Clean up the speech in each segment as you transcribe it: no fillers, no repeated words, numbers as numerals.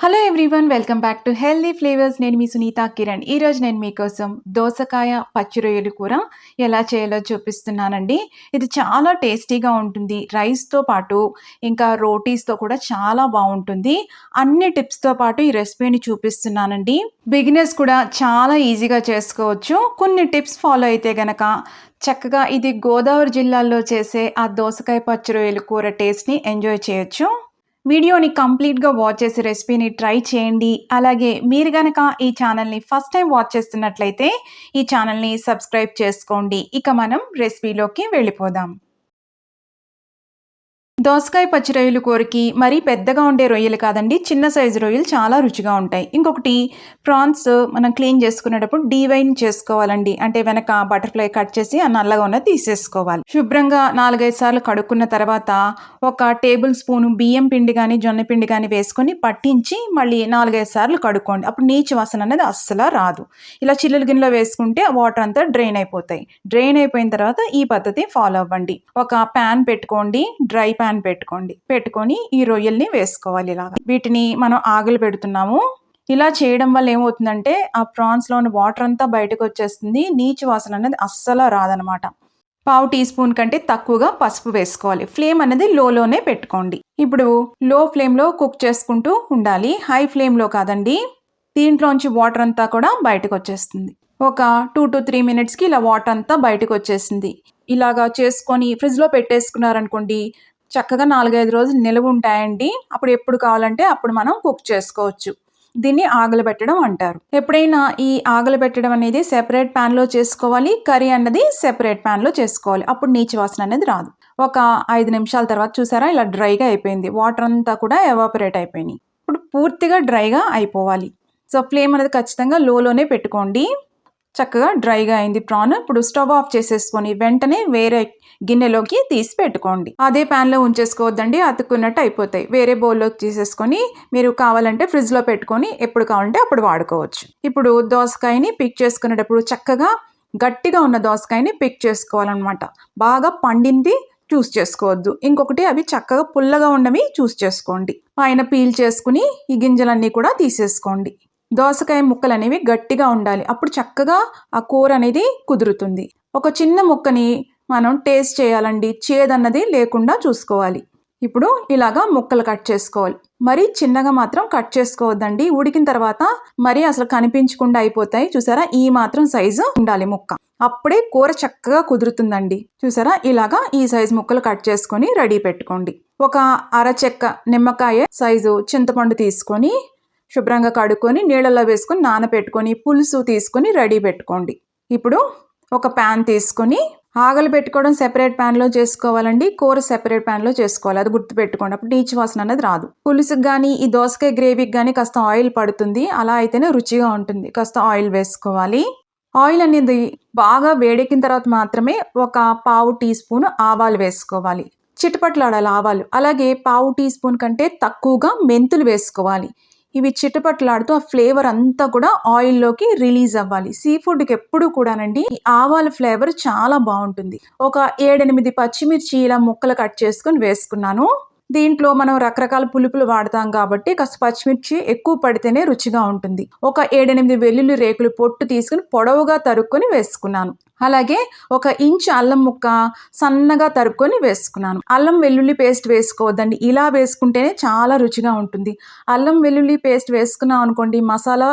Hello everyone, welcome back to healthy flavours. నేను మీ సునీత కిరణ్. ఈరోజు నేను మీకోసం దోసకాయ పచ్చి రొయ్యలు కూర ఎలా చేయాలో చూపిస్తున్నానండి. ఇది చాలా టేస్టీగా ఉంటుంది. రైస్తో పాటు ఇంకా రోటీస్తో కూడా చాలా బాగుంటుంది. అన్ని టిప్స్తో పాటు ఈ రెసిపీని చూపిస్తున్నానండి. బిగినర్స్ కూడా చాలా ఈజీగా చేసుకోవచ్చు. కొన్ని టిప్స్ ఫాలో అయితే గనక చక్కగా ఇది గోదావరి జిల్లాలో చేసే ఆ దోసకాయ పచ్చి రొయ్యలు కూర టేస్ట్ని ఎంజాయ్ చేయొచ్చు. వీడియోని కంప్లీట్గా వాచ్ చేసి రెసిపీని ట్రై చేయండి. అలాగే మీరు గనక ఈ ఛానల్ని ఫస్ట్ టైం వాచ్ చేస్తున్నట్లయితే ఈ ఛానల్ని సబ్స్క్రైబ్ చేసుకోండి. ఇక మనం రెసిపీలోకి వెళ్ళిపోదాం. దోసకాయ పచ్చి రొయ్యలు కూరకి మరీ పెద్దగా ఉండే రొయ్యలు కాదండి, చిన్న సైజు రొయ్యలు చాలా రుచిగా ఉంటాయి. ఇంకొకటి ప్రాన్స్ మనం క్లీన్ చేసుకునేటప్పుడు డీవైన్ చేసుకోవాలండి. అంటే వెనక బటర్ఫ్లై కట్ చేసి ఆ నల్లగా ఉన్నది తీసేసుకోవాలి. శుభ్రంగా 4-5 సార్లు కడుక్కున్న తర్వాత ఒక టేబుల్ స్పూను బియ్యం పిండి కానీ జొన్న పిండి కానీ వేసుకొని పట్టించి మళ్ళీ 4-5 సార్లు కడుక్కోండి. అప్పుడు నీచు వాసన అనేది అస్సలు రాదు. ఇలా చిల్లుల గిన్నెలో వేసుకుంటే వాటర్ అంతా డ్రైన్ అయిపోతాయి. డ్రైన్ అయిపోయిన తర్వాత ఈ పద్ధతి ఫాలో అవ్వండి. ఒక ప్యాన్ పెట్టుకోండి, డ్రై ప్యాన్ పెట్టుకొని ఈ రొయ్యల్ని వేసుకోవాలి. ఇలాగా వీటిని మనం ఆగలు పెడుతున్నాము. ఇలా చేయడం వల్ల ఏమవుతుందంటే ఆ ప్రాన్స్లో ఉన్న వాటర్ అంతా బయటకు వచ్చేస్తుంది. నీచు వాసన అనేది అస్సలు రాదనమాట. 1/2 టీ స్పూన్ కంటే తక్కువగా పసుపు వేసుకోవాలి. ఫ్లేమ్ అనేది లోనే పెట్టుకోండి. ఇప్పుడు లో ఫ్లేమ్లో కుక్ చేసుకుంటూ ఉండాలి, హై ఫ్లేమ్లో కాదండి. దీంట్లోంచి వాటర్ అంతా కూడా బయటకు వచ్చేస్తుంది. ఒక 2 to 3 మినిట్స్కి ఇలా వాటర్ అంతా బయటకు వచ్చేసింది. ఇలాగా చేసుకొని ఫ్రిడ్జ్లో పెట్టేసుకున్నారనుకోండి, చక్కగా 4-5 రోజులు నిలువ ఉంటాయండి. అప్పుడు ఎప్పుడు కావాలంటే అప్పుడు మనం కుక్ చేసుకోవచ్చు. దీన్ని ఆగలు పెట్టడం అంటారు. ఎప్పుడైనా ఈ ఆగలు పెట్టడం అనేది సెపరేట్ ప్యాన్లో చేసుకోవాలి. కర్రీ అన్నది సెపరేట్ ప్యాన్లో చేసుకోవాలి. అప్పుడు నీచు వాసన అనేది రాదు. ఒక 5 నిమిషాల తర్వాత చూసారా, ఇలా డ్రైగా అయిపోయింది. వాటర్ అంతా కూడా ఎవాపరేట్ అయిపోయినాయి. ఇప్పుడు పూర్తిగా డ్రైగా అయిపోవాలి. సో ఫ్లేమ్ అనేది ఖచ్చితంగా లోనే పెట్టుకోండి. చక్కగా డ్రైగా అయింది ప్రాన్. ఇప్పుడు స్టవ్ ఆఫ్ చేసేసుకొని వెంటనే వేరే గిన్నెలోకి తీసి పెట్టుకోండి. అదే ప్యాన్లో ఉంచేసుకోవద్దండి, అతుక్కున్నట్టు అయిపోతాయి. వేరే బౌల్లోకి తీసేసుకొని మీరు కావాలంటే ఫ్రిడ్జ్లో పెట్టుకొని ఎప్పుడు కావాలంటే అప్పుడు వాడుకోవచ్చు. ఇప్పుడు దోసకాయని పిక్ చేసుకునేటప్పుడు చక్కగా గట్టిగా ఉన్న దోసకాయని పిక్ చేసుకోవాలన్నమాట. బాగా పండింది చూస్ చేసుకోవద్దు. ఇంకొకటి అవి చక్కగా పుల్లగా ఉన్నవి చూస్ చేసుకోండి. పైన పీల్ చేసుకుని ఈ గింజలన్నీ కూడా తీసేసుకోండి. దోసకాయ ముక్కలు అనేవి గట్టిగా ఉండాలి. అప్పుడు చక్కగా ఆ కూర అనేది కుదురుతుంది. ఒక చిన్న ముక్కని మనం టేస్ట్ చేయాలండి, చేదన్నది లేకుండా చూసుకోవాలి. ఇప్పుడు ఇలాగా ముక్కలు కట్ చేసుకోవాలి. మరీ చిన్నగా మాత్రం కట్ చేసుకోవద్దండి. ఉడికిన తర్వాత మరీ అసలు కనిపించకుండా అయిపోతాయి. చూసారా, ఈ మాత్రం సైజు ఉండాలి ముక్క. అప్పుడే కూర చక్కగా కుదురుతుందండి. చూసారా, ఇలాగా ఈ సైజు ముక్కలు కట్ చేసుకొని రెడీ పెట్టుకోండి. ఒక అరచెక్క నిమ్మకాయ సైజు చింతపండు తీసుకొని శుభ్రంగా కడుక్కొని నీళ్ళల్లో వేసుకొని నానబెట్టుకొని పులుసు తీసుకొని రెడీ పెట్టుకోండి. ఇప్పుడు ఒక ప్యాన్ తీసుకొని ఆగలు పెట్టుకోవడం సెపరేట్ ప్యాన్లో చేసుకోవాలండి. కూర సెపరేట్ ప్యాన్లో చేసుకోవాలి. అది గుర్తుపెట్టుకోండి. అప్పుడు నీచు వాసన అనేది రాదు. పులుసుకి కానీ ఈ దోసకాయ గ్రేవీకి కానీ కాస్త ఆయిల్ పడుతుంది. అలా అయితేనే రుచిగా ఉంటుంది. కాస్త ఆయిల్ వేసుకోవాలి. ఆయిల్ అనేది బాగా వేడెక్కిన తర్వాత మాత్రమే ఒక 1/2 టీ స్పూన్ ఆవాలు వేసుకోవాలి. చిటపట్లాడాలి ఆవాలు. అలాగే 1/2 టీ స్పూన్ కంటే తక్కువగా మెంతులు వేసుకోవాలి. ఇవి చిటపట్లాడుతూ ఆ ఫ్లేవర్ అంతా కూడా ఆయిల్లోకి రిలీజ్ అవ్వాలి. సీ ఫుడ్కి ఎప్పుడు కూడానండి ఈ ఆవాల ఫ్లేవర్ చాలా బాగుంటుంది. ఒక 7-8 పచ్చిమిర్చి ఇలా ముక్కలు కట్ చేసుకొని వేసుకున్నాను. దీంట్లో మనం రకరకాల పులుపులు వాడతాం కాబట్టి కాస్త పచ్చిమిర్చి ఎక్కువ పడితేనే రుచిగా ఉంటుంది. ఒక 7-8 వెల్లుల్లి రేకులు పొట్టు తీసుకుని పొడవుగా తరుక్కొని వేసుకున్నాను. అలాగే 1 ఇంచ్ అల్లం ముక్క సన్నగా తరుక్కొని వేసుకున్నాను. అల్లం వెల్లుల్లి పేస్ట్ వేసుకోవద్దండి, ఇలా వేసుకుంటేనే చాలా రుచిగా ఉంటుంది. అల్లం వెల్లుల్లి పేస్ట్ వేసుకున్నాం అనుకోండి, మసాలా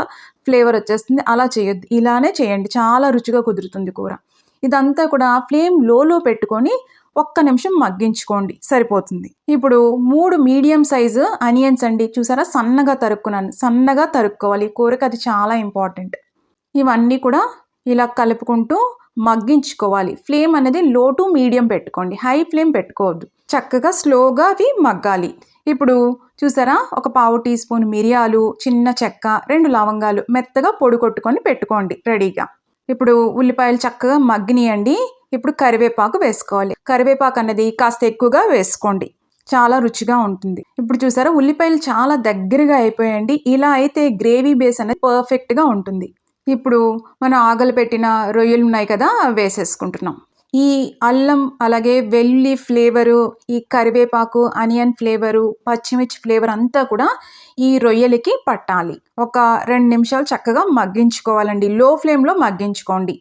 ఫ్లేవర్ వచ్చేస్తుంది. అలా చేయొద్దు, ఇలానే చేయండి, చాలా రుచిగా కుదురుతుంది కూర. ఇదంతా కూడా ఫ్లేమ్ లోలో పెట్టుకొని 1 నిమిషం మగ్గించుకోండి, సరిపోతుంది. ఇప్పుడు 3 మీడియం సైజు ఆనియన్స్ అండి, చూసారా, సన్నగా తరుక్కున్నాను. సన్నగా తరుక్కోవాలి, కూరకి అది చాలా ఇంపార్టెంట్. ఇవన్నీ కూడా ఇలా కలుపుకుంటూ మగ్గించుకోవాలి. ఫ్లేమ్ అనేది లో టు మీడియం పెట్టుకోండి, హై ఫ్లేమ్ పెట్టుకోవద్దు. చక్కగా స్లోగా అవి మగ్గాలి. ఇప్పుడు చూసారా, ఒక 1/2 టీ స్పూన్ మిరియాలు, చిన్న చెక్క, 2 లవంగాలు మెత్తగా పొడి కొట్టుకొని పెట్టుకోండి రెడీగా. ఇప్పుడు ఉల్లిపాయలు చక్కగా మగ్గినాయండి. ఇప్పుడు కరివేపాకు వేసుకోవాలి. కరివేపాకు అన్నది కాస్త ఎక్కువగా వేసుకోండి, చాలా రుచిగా ఉంటుంది. ఇప్పుడు చూసారా, ఉల్లిపాయలు చాలా దగ్గరగా అయిపోయాయండి. ఇలా అయితే గ్రేవీ బేస్ అనేది పర్ఫెక్ట్గా ఉంటుంది. ఇప్పుడు మనం ఆగలు పెట్టిన రొయ్యలు ఉన్నాయి కదా, వేసేసుకుంటున్నాం. ఈ అల్లం అలాగే వెల్లుల్లి ఫ్లేవరు, ఈ కరివేపాకు, ఆనియన్ ఫ్లేవరు, పచ్చిమిర్చి ఫ్లేవర్ అంతా కూడా ఈ రొయ్యలకి పట్టాలి. ఒక 2 నిమిషాలు చక్కగా మగ్గించుకోవాలండి. లో ఫ్లేమ్లో మగ్గించుకోండి.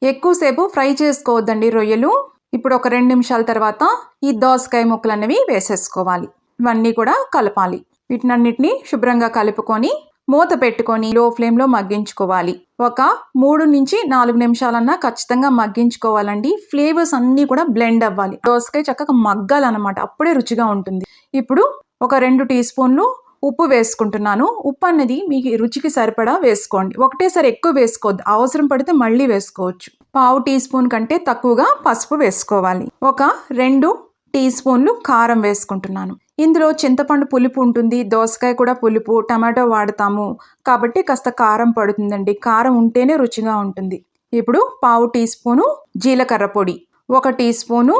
ఎక్కువసేపు ఫ్రై చేసుకోవద్దండి రొయ్యలు. ఇప్పుడు ఒక 2 నిమిషాల తర్వాత ఈ దోసకాయ ముక్కలు అనేవి వేసేసుకోవాలి. ఇవన్నీ కూడా కలపాలి. వీటినన్నిటిని శుభ్రంగా కలుపుకొని మూత పెట్టుకొని లో ఫ్లేమ్లో మగ్గించుకోవాలి. ఒక 3 నుంచి 4 నిమిషాలన్నా ఖచ్చితంగా మగ్గించుకోవాలండి. ఫ్లేవర్స్ అన్నీ కూడా బ్లెండ్ అవ్వాలి. దోసకాయ చక్కగా మగ్గాలన్నమాట, అప్పుడే రుచిగా ఉంటుంది. ఇప్పుడు ఒక 2 టీ స్పూన్లు ఉప్పు వేసుకుంటున్నాను. ఉప్పు అనేది మీకు రుచికి సరిపడా వేసుకోండి. ఒకటేసారి ఎక్కువ వేసుకోవద్దు, అవసరం పడితే మళ్ళీ వేసుకోవచ్చు. పావు టీ స్పూన్ కంటే తక్కువగా పసుపు వేసుకోవాలి. ఒక 2 టీ స్పూన్లు కారం వేసుకుంటున్నాను. ఇందులో చింతపండు పులుపు ఉంటుంది, దోసకాయ కూడా పులుపు, టమాటో వాడతాము కాబట్టి కాస్త కారం పడుతుందండి. కారం ఉంటేనే రుచిగా ఉంటుంది. ఇప్పుడు పావు టీ స్పూను జీలకర్ర పొడి, 1 టీ స్పూను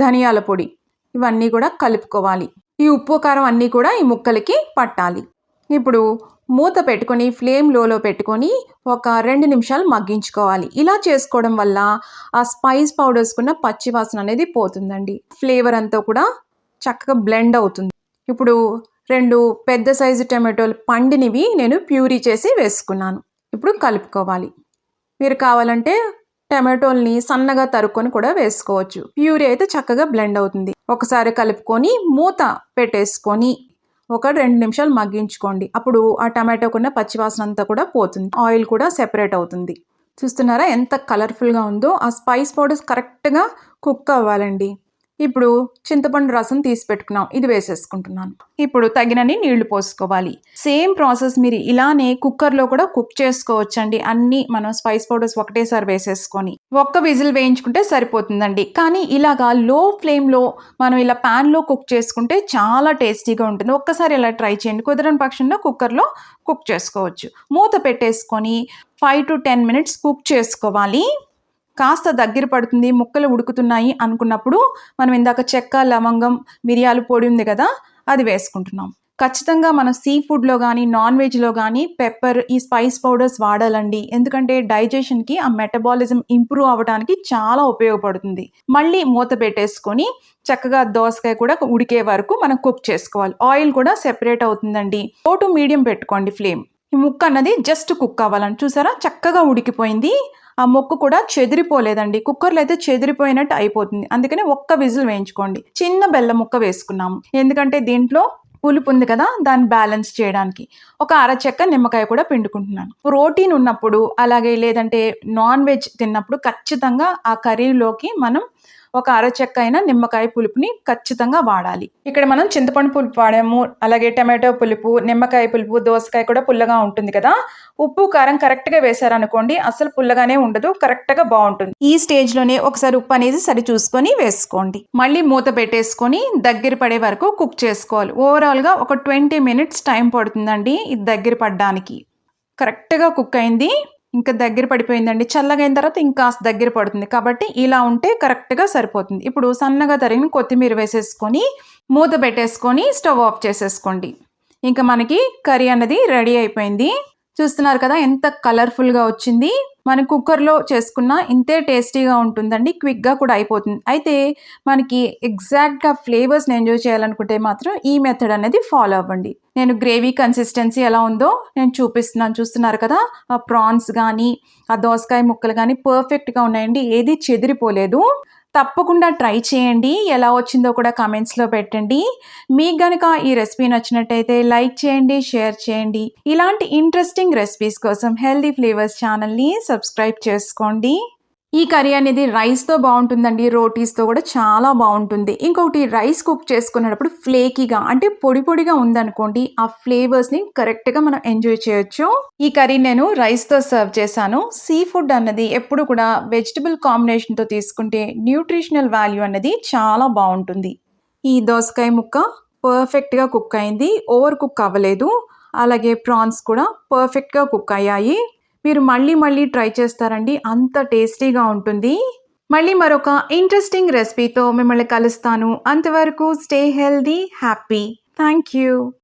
ధనియాల పొడి, ఇవన్నీ కూడా కలుపుకోవాలి. ఈ ఉప్పు కారం అన్నీ కూడా ఈ ముక్కలకి పట్టాలి. ఇప్పుడు మూత పెట్టుకొని ఫ్లేమ్ లోలో పెట్టుకొని ఒక 2 నిమిషాలు మగ్గించుకోవాలి. ఇలా చేసుకోవడం వల్ల ఆ స్పైస్ పౌడర్స్కున్న పచ్చి వాసన అనేది పోతుందండి. ఫ్లేవర్ అంతా కూడా చక్కగా బ్లెండ్ అవుతుంది. ఇప్పుడు 2 పెద్ద సైజు టమాటోలు పండినవి నేను ప్యూరీ చేసి వేసుకున్నాను. ఇప్పుడు కలుపుకోవాలి. మీరు కావాలంటే టమాటోల్ని సన్నగా తరుక్కొని కూడా వేసుకోవచ్చు. ప్యూరీ అయితే చక్కగా బ్లెండ్ అవుతుంది. ఒకసారి కలుపుకొని మూత పెట్టేసుకొని ఒక 2 నిమిషాలు మగ్గించుకోండి. అప్పుడు ఆ టమాటోకున్న పచ్చివాసన అంతా కూడా పోతుంది. ఆయిల్ కూడా సెపరేట్ అవుతుంది. చూస్తున్నారా ఎంత కలర్ఫుల్గా ఉందో? ఆ స్పైస్ పౌడర్స్ కరెక్ట్గా కుక్ అవ్వాలండి. ఇప్పుడు చింతపండు రసం తీసి పెట్టుకున్నాం, ఇది వేసేసుకుంటున్నాను. ఇప్పుడు తగినన్ని నీళ్లు పోసుకోవాలి. సేమ్ ప్రాసెస్ మీరు ఇలానే కుక్కర్లో కూడా కుక్ చేసుకోవచ్చండి. అన్నీ మనం స్పైస్ పౌడర్స్ ఒకటేసారి వేసేసుకొని ఒక్క విజిల్ వేయించుకుంటే సరిపోతుందండి. కానీ ఇలాగా లో ఫ్లేమ్లో మనం ఇలా ప్యాన్లో కుక్ చేసుకుంటే చాలా టేస్టీగా ఉంటుంది. ఒక్కసారి ఇలా ట్రై చేయండి. కుదరని పక్షంలో కుక్కర్లో కుక్ చేసుకోవచ్చు. మూత పెట్టేసుకొని 5 to 10 minutes కుక్ చేసుకోవాలి. కాస్త దగ్గర పడుతుంది, ముక్కలు ఉడుకుతున్నాయి అనుకున్నప్పుడు మనం ఇందాక చెక్క, లవంగం, మిరియాల పొడి ఉంది కదా, అది వేసుకుంటున్నాం. ఖచ్చితంగా మనం సీ ఫుడ్లో కానీ నాన్ వెజ్లో కానీ పెప్పర్, ఈ స్పైస్ పౌడర్స్ వాడాలండి. ఎందుకంటే డైజెషన్కి, ఆ మెటబాలిజం ఇంప్రూవ్ అవ్వడానికి చాలా ఉపయోగపడుతుంది. మళ్ళీ మూత పెట్టేసుకొని చక్కగా దోసకాయ కూడా ఉడికే వరకు మనం కుక్ చేసుకోవాలి. ఆయిల్ కూడా సెపరేట్ అవుతుందండి. లో టు మీడియం పెట్టుకోండి ఫ్లేమ్. ఈ ముక్క అన్నది జస్ట్ కుక్ అవ్వాలని. చూసారా చక్కగా ఉడికిపోయింది. ఆ ముక్క కూడా చెదిరిపోలేదండి. కుక్కర్లో అయితే చెదిరిపోయినట్టు అయిపోతుంది. అందుకని ఒక్క విజిల్ వేయించుకోండి. చిన్న బెల్లం ముక్క వేసుకున్నాము, ఎందుకంటే దీంట్లో పులుపు ఉంది కదా, దాన్ని బ్యాలెన్స్ చేయడానికి. ఒక అరచెక్క నిమ్మకాయ కూడా పిండుకుంటున్నాను. ప్రోటీన్ ఉన్నప్పుడు అలాగే లేదంటే నాన్ వెజ్ తిన్నప్పుడు ఖచ్చితంగా ఆ కర్రీలోకి మనం ఒక అరచెక్క అయినా నిమ్మకాయ పులుపుని ఖచ్చితంగా వాడాలి. ఇక్కడ మనం చింతపండు పులుపు వాడాము, అలాగే టమాటో పులుపు, నిమ్మకాయ పులుపు, దోసకాయ కూడా పుల్లగా ఉంటుంది కదా. ఉప్పు కారం కరెక్ట్గా వేసారనుకోండి, అసలు పుల్లగానే ఉండదు, కరెక్ట్గా బాగుంటుంది. ఈ స్టేజ్లోనే ఒకసారి ఉప్పు అనేది సరి చూసుకొని వేసుకోండి. మళ్ళీ మూత పెట్టేసుకొని దగ్గర పడే వరకు కుక్ చేసుకోవాలి. ఓవరాల్గా ఒక 20 minutes టైం పడుతుందండి ఇది దగ్గర పడడానికి. కరెక్ట్గా కుక్ అయింది, ఇంకా దగ్గర పడిపోయిందండి. చల్లగా అయిన తర్వాత ఇంకా దగ్గర పడుతుంది, కాబట్టి ఇలా ఉంటే కరెక్ట్గా సరిపోతుంది. ఇప్పుడు సన్నగా తరిగిన కొత్తిమీర వేసేసుకొని మూత పెట్టేసుకొని స్టవ్ ఆఫ్ చేసేసుకోండి. ఇంకా మనకి కర్రీ అన్నది రెడీ అయిపోయింది. చూస్తున్నారు కదా ఎంత కలర్ఫుల్గా వచ్చింది. మనం కుక్కర్లో చేసుకున్న ఇంతే టేస్టీగా ఉంటుందండి, క్విక్గా కూడా అయిపోతుంది. అయితే మనకి ఎగ్జాక్ట్గా ఫ్లేవర్స్ని ఎంజాయ్ చేయాలనుకుంటే మాత్రం ఈ మెథడ్ అనేది ఫాలో అవ్వండి. నేను గ్రేవీ కన్సిస్టెన్సీ ఎలా ఉందో నేను చూపిస్తున్నాను. చూస్తున్నారు కదా, ఆ ప్రాన్స్ కానీ ఆ దోసకాయ ముక్కలు కానీ పర్ఫెక్ట్గా ఉన్నాయండి, ఏది చెదిరిపోలేదు. తప్పకుండా ట్రై చేయండి. ఎలా వచ్చిందో కూడా కామెంట్స్లో పెట్టండి. మీకు గనక ఈ రెసిపీ నచ్చినట్టయితే లైక్ చేయండి, షేర్ చేయండి. ఇలాంటి ఇంట్రెస్టింగ్ రెసిపీస్ కోసం హెల్దీ ఫ్లేవర్స్ ఛానల్ని సబ్స్క్రైబ్ చేసుకోండి. ఈ కర్రీ అనేది రైస్తో బాగుంటుందండి, రోటీస్తో కూడా చాలా బాగుంటుంది. ఇంకొకటి, రైస్ కుక్ చేసుకునేటప్పుడు ఫ్లేకీగా అంటే పొడి పొడిగా ఉందనుకోండి, ఆ ఫ్లేవర్స్ని కరెక్ట్గా మనం ఎంజాయ్ చేయొచ్చు. ఈ కర్రీ నేను రైస్తో సర్వ్ చేశాను. సీ ఫుడ్ అన్నది ఎప్పుడు కూడా వెజిటబుల్ కాంబినేషన్తో తీసుకుంటే న్యూట్రిషనల్ వాల్యూ అన్నది చాలా బాగుంటుంది. ఈ దోసకాయ ముక్క పర్ఫెక్ట్గా కుక్ అయింది, ఓవర్ కుక్ అవ్వలేదు. అలాగే ప్రాన్స్ కూడా పర్ఫెక్ట్గా కుక్ అయ్యాయి. మీరు మళ్ళీ ట్రై చేస్తారండి, అంత టేస్టీగా ఉంటుంది. మళ్ళీ మరొక ఇంట్రెస్టింగ్ రెసిపీతో మిమ్మల్ని కలుస్తాను. అంతవరకు stay healthy, happy. Thank you.